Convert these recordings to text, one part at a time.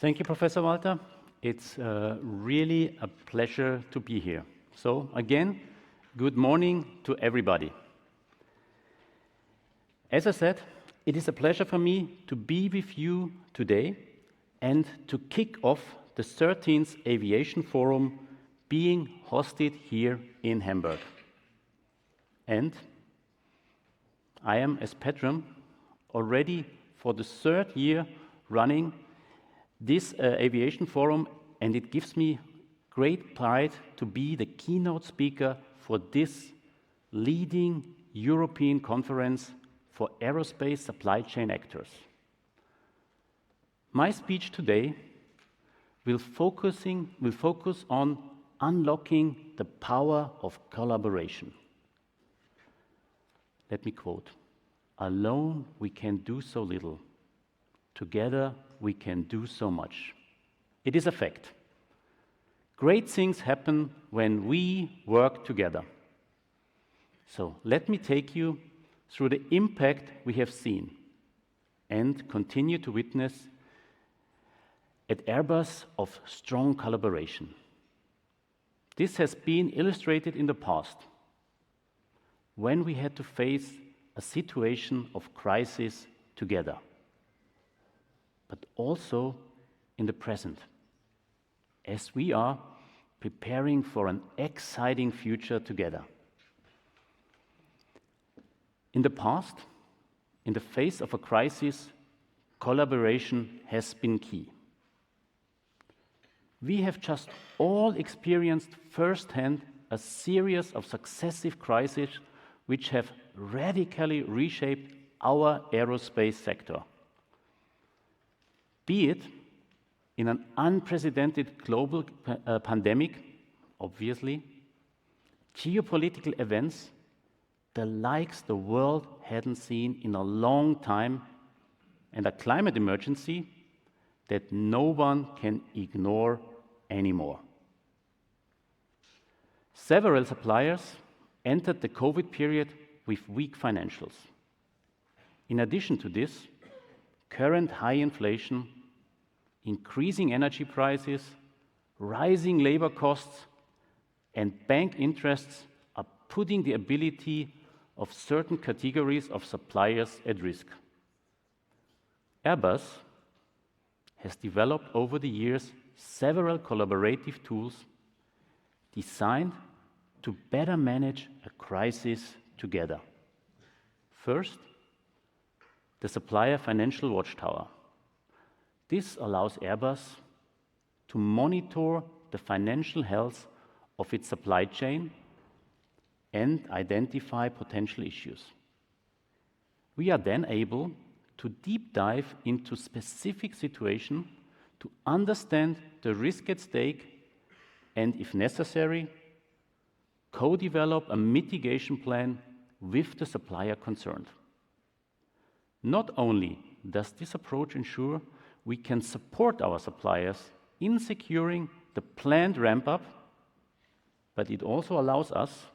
Thank you, Professor Walter. It's really a pleasure to be here. So again, good morning to everybody. As I said, it is a pleasure for me to be with you today and to kick off the 13th Aviation Forum being hosted here in Hamburg. And I am, as patron, already for the third year running this Aviation Forum, and it gives me great pride to be the keynote speaker for this leading European conference for aerospace supply chain actors. My speech today will focus on unlocking the power of collaboration. Let me quote, "Alone we can do so little. Together we can do so much." It is a fact. Great things happen when we work together. So let me take you through the impact we have seen and continue to witness at Airbus of strong collaboration. This has been illustrated in the past when we had to face a situation of crisis together, but also in the present, as we are preparing for an exciting future together. In the past, in the face of a crisis, collaboration has been key. We have just all experienced firsthand a series of successive crises which have radically reshaped our aerospace sector. Be it in an unprecedented global pandemic, obviously, geopolitical events, the likes the world hadn't seen in a long time, and a climate emergency that no one can ignore anymore. Several suppliers entered the COVID period with weak financials. In addition to this, current high inflation, increasing energy prices, rising labor costs, and bank interests are putting the ability of certain categories of suppliers at risk. Airbus has developed over the years several collaborative tools designed to better manage a crisis together. First, the Supplier Financial Watchtower. This allows Airbus to monitor the financial health of its supply chain and identify potential issues. We are then able to deep dive into specific situations to understand the risk at stake and, if necessary, co-develop a mitigation plan with the supplier concerned. Not only does this approach ensure we can support our suppliers in securing the planned ramp-up, but it also allows us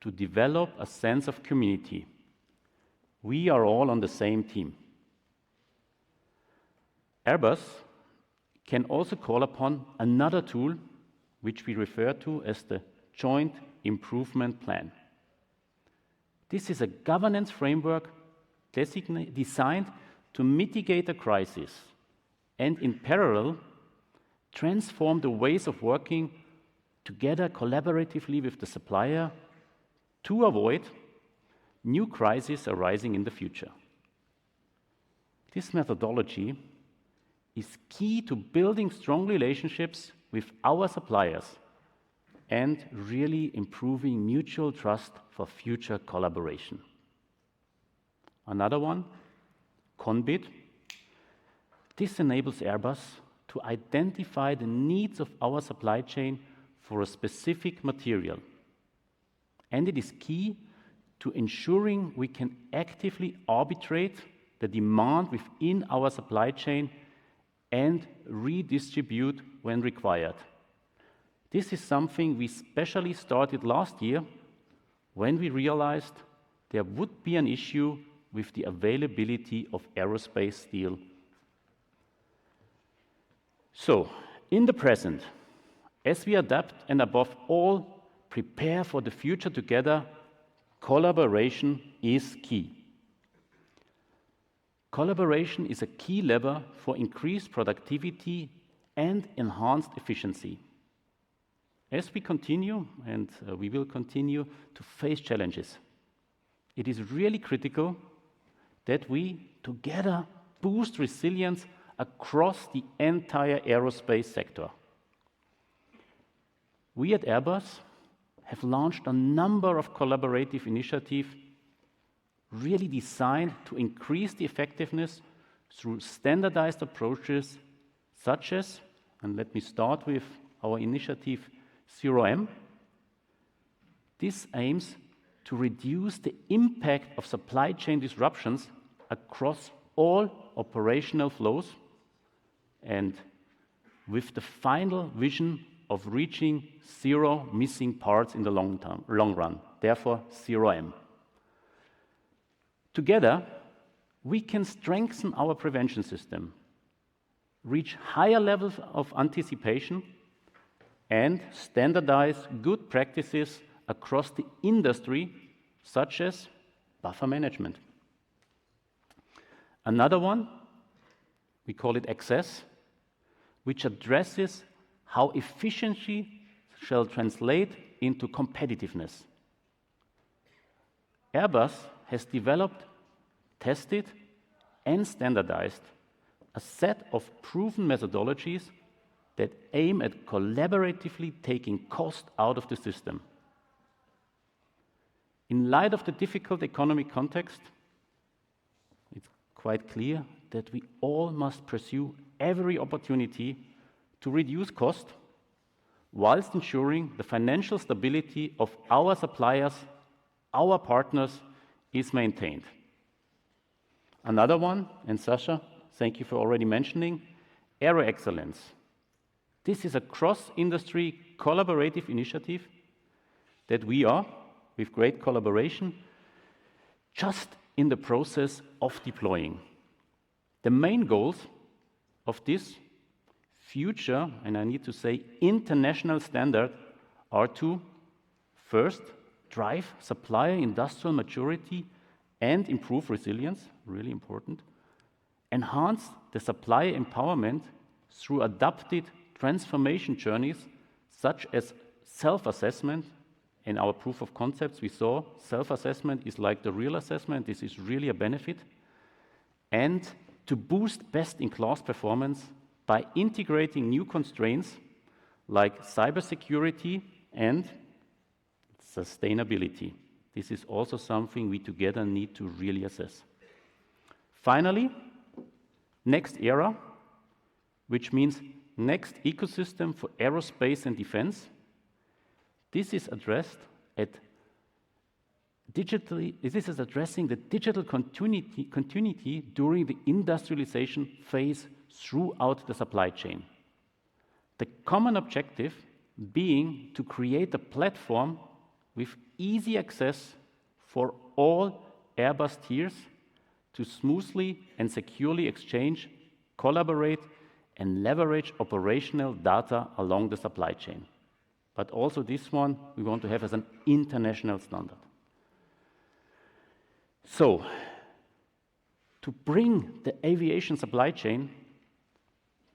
to develop a sense of community. We are all on the same team. Airbus can also call upon another tool, which we refer to as the Joint Improvement Plan. This is a governance framework designed to mitigate a crisis and, in parallel, transform the ways of working together collaboratively with the supplier to avoid new crises arising in the future. This methodology is key to building strong relationships with our suppliers and really improving mutual trust for future collaboration. Another one, CONBIT. This enables Airbus to identify the needs of our supply chain for a specific material. And it is key to ensuring we can actively arbitrate the demand within our supply chain and redistribute when required. This is something we specially started last year when we realized there would be an issue with the availability of aerospace steel. So, in the present, as we adapt and above all prepare for the future together, collaboration is key. Collaboration is a key lever for increased productivity and enhanced efficiency. As we continue, and we will continue to face challenges, it is really critical that we together boost resilience across the entire aerospace sector. We at Airbus have launched a number of collaborative initiatives really designed to increase the effectiveness through standardized approaches such as, and let me start with our initiative 0M. This aims to reduce the impact of supply chain disruptions across all operational flows and with the final vision of reaching zero missing parts in the long run, therefore 0M. Together, we can strengthen our prevention system, reach higher levels of anticipation, and standardize good practices across the industry, such as buffer management. Another one, we call it Access, which addresses how efficiency shall translate into competitiveness. Airbus has developed, tested, and standardized a set of proven methodologies that aim at collaboratively taking cost out of the system. In light of the difficult economic context, it's quite clear that we all must pursue every opportunity to reduce cost whilst ensuring the financial stability of our suppliers, our partners, is maintained. Another one, and Sasha, thank you for already mentioning, Aero Excellence. This is a cross-industry collaborative initiative that we are, with great collaboration, just in the process of deploying. The main goals of this future, and I need to say international standard, are to first drive supplier industrial maturity and improve resilience, really important, enhance the supplier empowerment through adapted transformation journeys such as self-assessment. In our proof of concepts we saw self-assessment is like the real assessment. This is really a benefit. And to boost best-in-class performance by integrating new constraints like cybersecurity and sustainability. This is also something we together need to really assess. Finally, next era, which means next ecosystem for aerospace and defense. This is addressed at digitally. This is addressing the digital continuity during the industrialization phase throughout the supply chain. The common objective being to create a platform with easy access for all Airbus tiers to smoothly and securely exchange, collaborate, and leverage operational data along the supply chain. But also this one we want to have as an international standard. So, to bring the aviation supply chain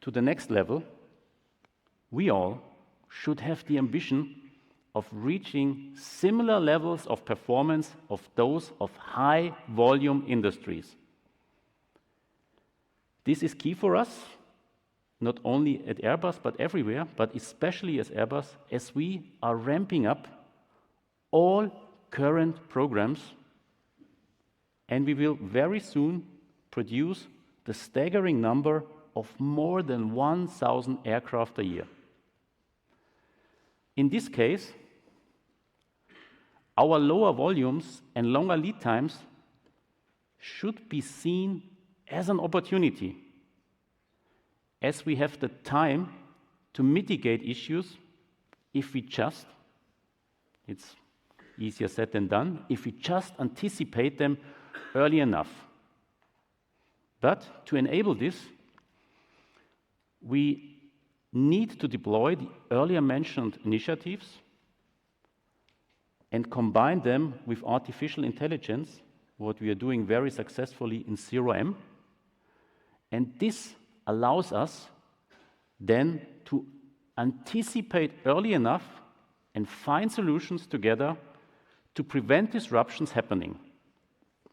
to the next level, we all should have the ambition of reaching similar levels of performance of those of high volume industries. This is key for us, not only at Airbus but everywhere, but especially as Airbus, as we are ramping up all current programs, and we will very soon produce the staggering number of more than 1,000 aircraft a year. In this case, our lower volumes and longer lead times should be seen as an opportunity, as we have the time to mitigate issues if we just, it's easier said than done, if we just anticipate them early enough. But to enable this, we need to deploy the earlier mentioned initiatives and combine them with artificial intelligence, what we are doing very successfully in 0M. And this allows us then to anticipate early enough and find solutions together to prevent disruptions happening.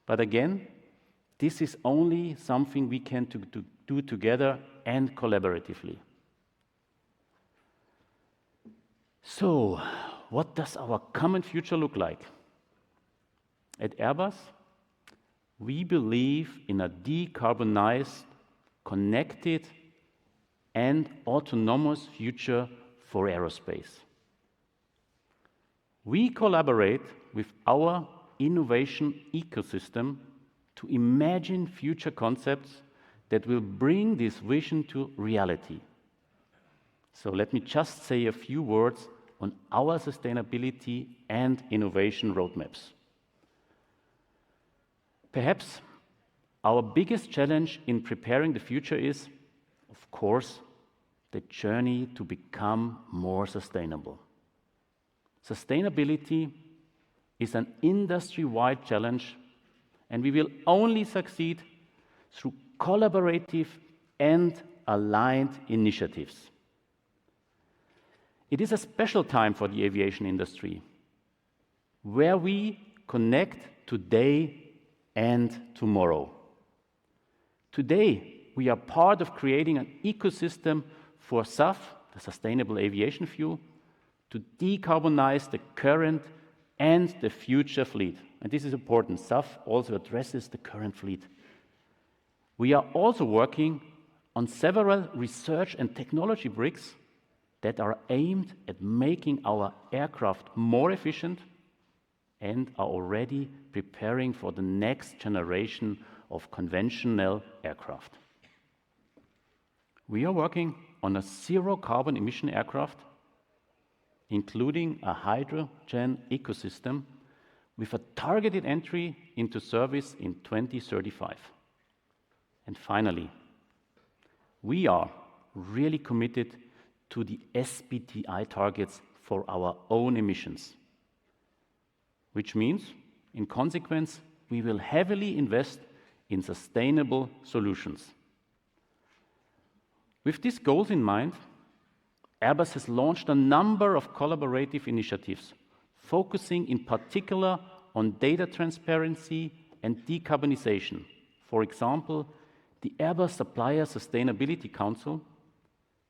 But again, this is only something we can do together and collaboratively. So, what does our common future look like? At Airbus, we believe in a decarbonized, connected, and autonomous future for aerospace. We collaborate with our innovation ecosystem to imagine future concepts that will bring this vision to reality. So let me just say a few words on our sustainability and innovation roadmaps. Perhaps our biggest challenge in preparing the future is, of course, the journey to become more sustainable. Sustainability is an industry-wide challenge, and we will only succeed through collaborative and aligned initiatives. It is a special time for the aviation industry, where we connect today and tomorrow. Today, we are part of creating an ecosystem for SAF, the sustainable aviation fuel, to decarbonize the current and the future fleet. And this is important. SAF also addresses the current fleet. We are also working on several research and technology bricks that are aimed at making our aircraft more efficient and are already preparing for the next generation of conventional aircraft. We are working on a zero carbon emission aircraft, including a hydrogen ecosystem with a targeted entry into service in 2035. And finally, we are really committed to the SBTi targets for our own emissions, which means, in consequence, we will heavily invest in sustainable solutions. With these goals in mind, Airbus has launched a number of collaborative initiatives, focusing in particular on data transparency and decarbonization. For example, the Airbus Supplier Sustainability Council,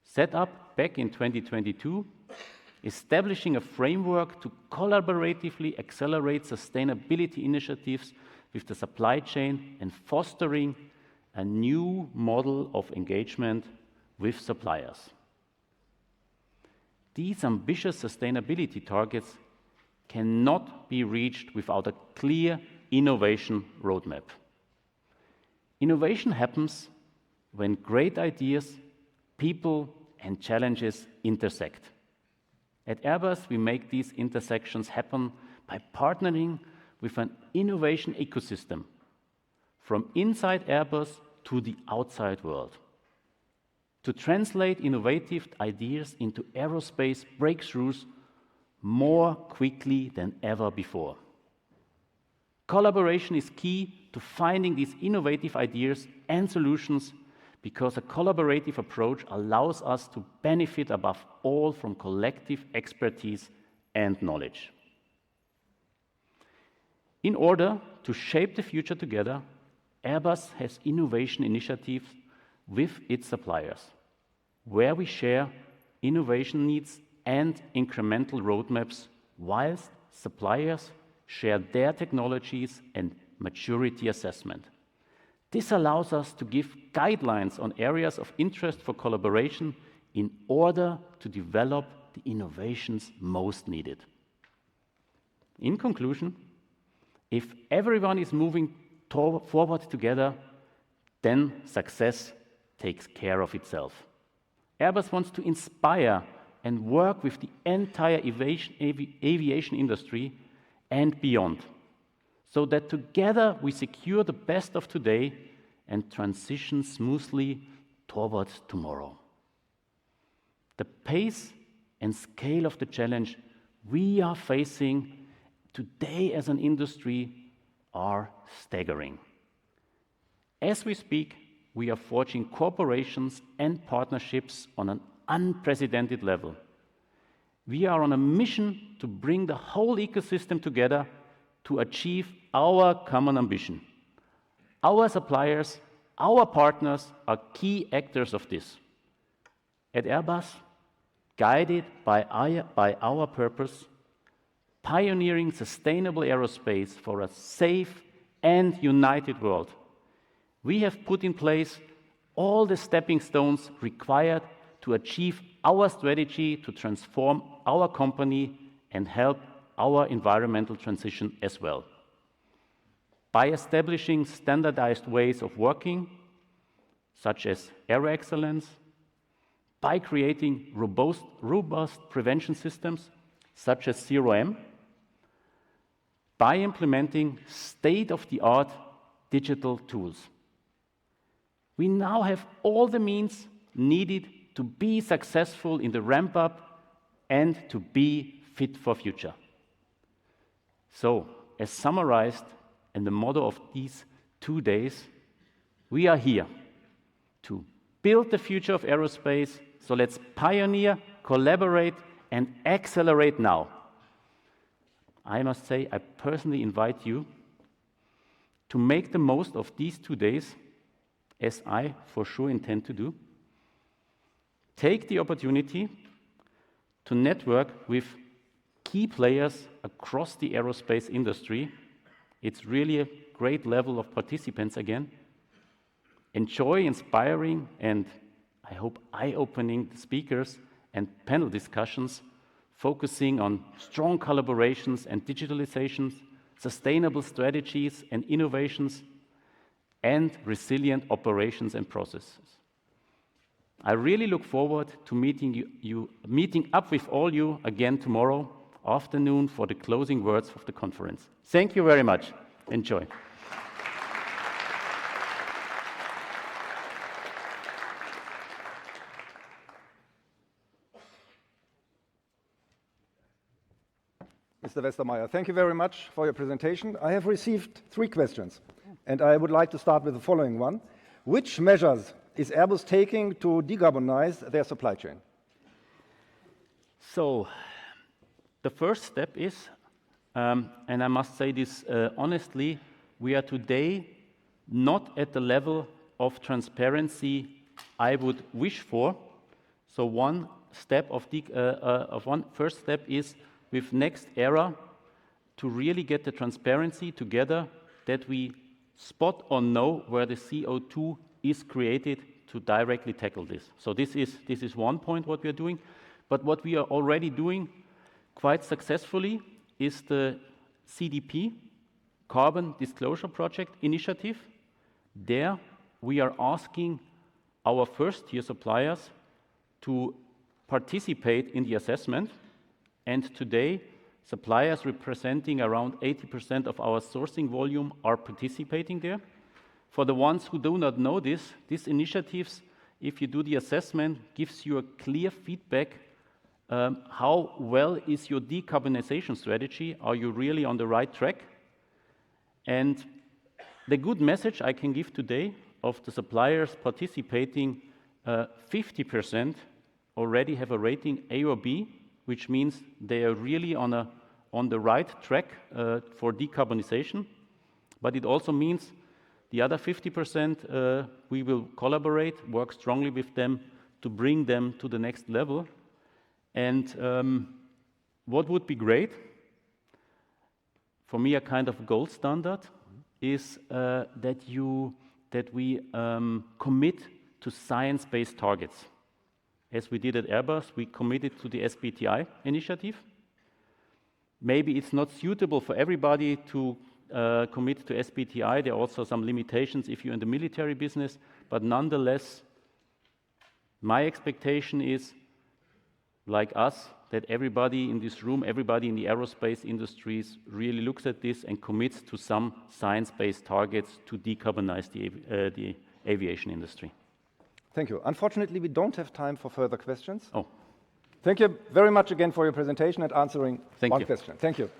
set up back in 2022, establishing a framework to collaboratively accelerate sustainability initiatives with the supply chain and fostering a new model of engagement with suppliers. These ambitious sustainability targets cannot be reached without a clear innovation roadmap. Innovation happens when great ideas, people, and challenges intersect. At Airbus, we make these intersections happen by partnering with an innovation ecosystem, from inside Airbus to the outside world, to translate innovative ideas into aerospace breakthroughs more quickly than ever before. Collaboration is key to finding these innovative ideas and solutions, because a collaborative approach allows us to benefit above all from collective expertise and knowledge. In order to shape the future together, Airbus has innovation initiatives with its suppliers, where we share innovation needs and incremental roadmaps, whilst suppliers share their technologies and maturity assessment. This allows us to give guidelines on areas of interest for collaboration in order to develop the innovations most needed. In conclusion, if everyone is moving forward together, then success takes care of itself. Airbus wants to inspire and work with the entire aviation industry and beyond, so that together we secure the best of today and transition smoothly towards tomorrow. The pace and scale of the challenge we are facing today as an industry are staggering. As we speak, we are forging cooperations and partnerships on an unprecedented level. We are on a mission to bring the whole ecosystem together to achieve our common ambition. Our suppliers, our partners are key actors of this. At Airbus, guided by our purpose, pioneering sustainable aerospace for a safe and united world, we have put in place all the stepping stones required to achieve our strategy to transform our company and help our environmental transition as well. By establishing standardized ways of working, such as aero excellence, by creating robust prevention systems, such as Zero-M, by implementing state-of-the-art digital tools. We now have all the means needed to be successful in the ramp-up and to be fit for future. So, as summarized in the motto of these 2 days, we are here to build the future of aerospace, so let's pioneer, collaborate, and accelerate now. I must say, I personally invite you to make the most of these 2 days, as I for sure intend to do. Take the opportunity to network with key players across the aerospace industry. It's really a great level of participants again. Enjoy inspiring and, I hope, eye-opening speakers and panel discussions focusing on strong collaborations and digitalizations, sustainable strategies and innovations, and resilient operations and processes. I really look forward to meeting up with all you again tomorrow afternoon for the closing words of the conference. Thank you very much. Enjoy. Mr. Westermeier, thank you very much for your presentation. I have received 3 questions, and I would like to start with the following one. Which measures is Airbus taking to decarbonize their supply chain? So, the first step is, and I must say this honestly, we are today not at the level of transparency I would wish for. So one first step is with Next Era to really get the transparency together that we spot on know where the CO2 is created to directly tackle this. So this is one point what we are doing. But what we are already doing quite successfully is the CDP, Carbon Disclosure Project initiative. There we are asking our first-tier suppliers to participate in the assessment. And today, suppliers representing around 80% of our sourcing volume are participating there. For the ones who do not know this, these initiatives, if you do the assessment, gives you a clear feedback how well is your decarbonization strategy? Are you really on the right track? And the good message I can give today of the suppliers participating, 50% already have a rating A or B, which means they are really on the right track for decarbonization. But it also means the other 50%, we will collaborate, work strongly with them to bring them to the next level. And what would be great, for me a kind of gold standard, is that we commit to science-based targets. As we did at Airbus, we committed to the SBTi initiative. Maybe it's not suitable for everybody to commit to SBTi. There are also some limitations if you're in the military business, but nonetheless, my expectation is, like us, that everybody in this room, everybody in the aerospace industries really looks at this and commits to some science-based targets to decarbonize the aviation industry. Thank you. Unfortunately, we don't have time for further questions. Oh. Thank you very much again for your presentation and answering Thank one you. question. Thank you.